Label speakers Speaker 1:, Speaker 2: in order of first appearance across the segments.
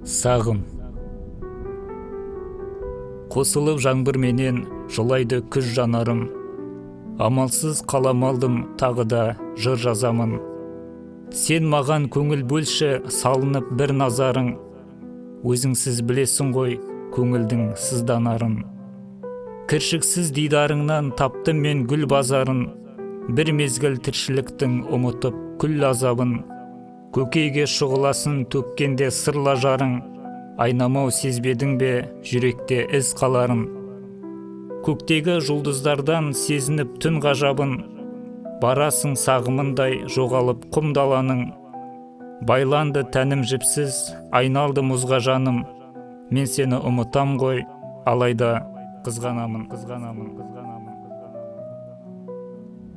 Speaker 1: Сағым. Қосылып жаңбыр менен жылайды күз жанарым. Амалсыз қалам алдым, тағы да жыр жазамын. Сен маған көңіл бөлші, салынып бір назарың. Өзіңсіз білесің ғой көңілдің сызданарын. Кіршіксіз дидарыңнан таптым мен гүл базарын. Бір мезгіл тіршіліктің ұмытып күл азабын. Көкейге шұғыласын төккенде сырлы жарың. Айнамау сезбедің бе жүректе із қаларын. Көктегі жұлдыздардан сезініп түн ғажабын. Барасың сағымындай жоғалып құм даланың. Байланды тәнім жіпсіз, айналды мұзға жаным. Мен сені ұмытам ғой, алайда қызғанамын.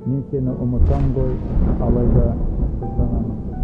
Speaker 1: Мен сені ұмытам ғой, алайда қызғанамын.